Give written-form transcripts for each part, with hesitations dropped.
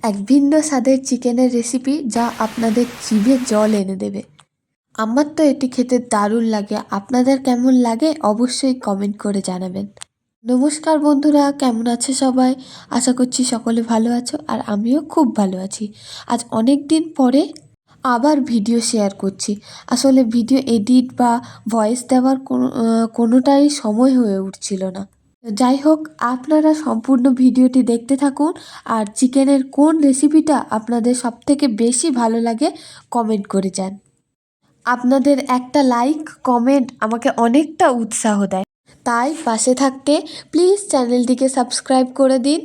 এক ভিন্ন স্বাদের চিকেনের রেসিপি যা আপনাদের জিভে জল এনে দেবে। আমার তো এটি খেতে দারুণ লাগে, আপনাদের কেমন লাগে অবশ্যই কমেন্ট করে জানাবেন। নমস্কার বন্ধুরা, কেমন আছে সবাই? আশা করছি সকলে ভালো আছো আর আমিও খুব ভালো আছি। আজ অনেক দিন পরে আবার ভিডিও শেয়ার করছি। আসলে ভিডিও এডিট বা ভয়েস দেওয়ার কোনোটাই সময় হয়ে উঠছিল না। যাই হোক, আপনারা সম্পূর্ণ ভিডিওটি দেখতে থাকুন আর চিকেনের কোন রেসিপিটা আপনাদের সবথেকে বেশি ভালো লাগে কমেন্ট করে যান। আপনাদের একটা লাইক কমেন্ট আমাকে অনেকটা উৎসাহ দেয়, তাই পাশে থাকতে প্লিজ চ্যানেলটিকে সাবস্ক্রাইব করে দিন।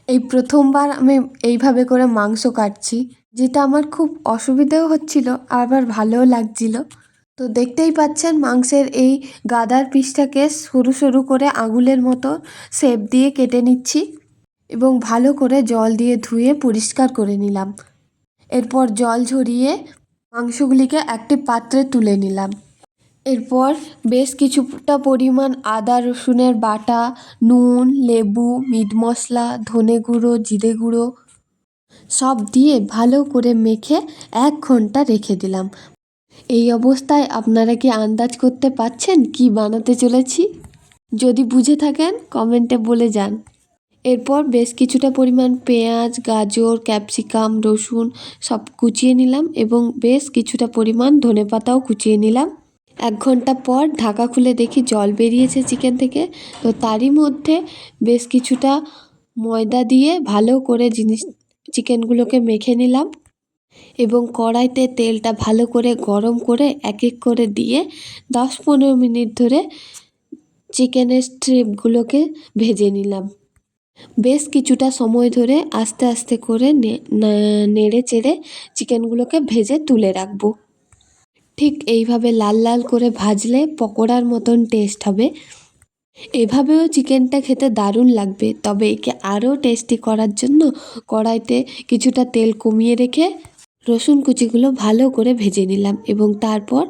এই প্রথমবার আমি এইভাবে করে মাংস কাটছি, যেটা আমার খুব অসুবিধাও হচ্ছিল আবার ভালোও লাগছিল। তো দেখতেই পাচ্ছেন মাংসের এই গাদার পিসটাকে সরু সরু করে আঙুলের মতো শেপ দিয়ে কেটে নিচ্ছি এবং ভালো করে জল দিয়ে ধুয়ে পরিষ্কার করে নিলাম। এরপর জল ঝরিয়ে মাংসগুলিকে একটি পাত্রে তুলে নিলাম। এরপর বেশ কিছুটা পরিমাণ আদা রসুনের বাটা, নুন, লেবু, মিট মশলা, ধনে গুঁড়ো, জিরে গুঁড়ো সব দিয়ে ভালো করে মেখে 1 ঘন্টা রেখে দিলাম। এই অবস্থায় আপনারা কি আন্দাজ করতে পারছেন কি বানাতে চলেছি? যদি বুঝে থাকেন কমেন্টে বলে যান। এরপর বেশ কিছুটা পরিমাণ পেঁয়াজ, গাজর, ক্যাপসিকাম, রসুন সব কুচিয়ে নিলাম এবং বেশ কিছুটা পরিমাণ ধনেপাতাও কুচিয়ে নিলাম। 1 ঘন্টা পর ঢাকা খুলে দেখি জল বেরিয়েছে চিকেন থেকে। তো তারই মধ্যে বেশ কিছুটা ময়দা দিয়ে ভালো করে চিকেনগুলোকে মেখে নিলাম এবং কড়াইতে তেলটা ভালো করে গরম করে এক এক করে দিয়ে 10-15 মিনিট ধরে চিকেনের স্ট্রিপগুলোকে ভেজে নিলাম। বেশ কিছুটা সময় ধরে আস্তে আস্তে করে নেড়ে চেড়ে চিকেনগুলোকে ভেজে তুলে রাখবো। ঠিক এইভাবে লাল লাল করে ভাজলে পকোড়ার মতন টেস্ট হবে। এভাবেও চিকেনটা খেতে দারুণ লাগবে, তবে একে আরও টেস্টি করার জন্য কড়াইতে কিছুটা তেল কমিয়ে রেখে রসুন কুচিগুলো ভালো করে ভেজে নিলাম এবং তারপর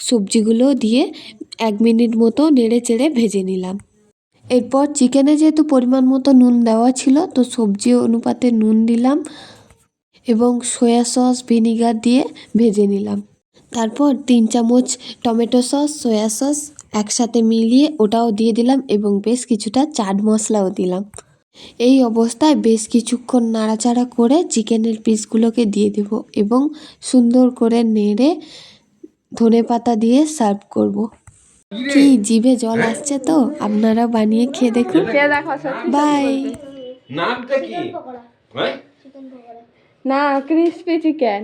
সবজিগুলো দিয়ে 1 মিনিট মতো নেড়ে চেড়ে ভেজে নিলাম। এরপর চিকেনে যেহেতু পরিমাণ মতো নুন দেওয়া ছিল, তো সবজি অনুপাতে নুন দিলাম এবং সয়া সস ভিনিগার দিয়ে ভেজে নিলাম। তারপর 3 চামচ টমেটো সস, সয়া সস একসাথে মিলিয়ে ওটাও দিয়ে দিলাম এবং বেশ কিছুটা চাট মশলাও দিলাম। এই অবস্থায় বেশ কিছুক্ষণ নাড়াচাড়া করে চিকেনের পিসগুলোকে দিয়ে দেব এবং সুন্দর করে নেড়ে ধনেপাতা দিয়ে সার্ভ করব। কি জিভে জল আসছে? তো আপনারা বানিয়ে খেয়ে দেখুন। বাই। নামটা কি? না, ক্রিসপি চিকেন।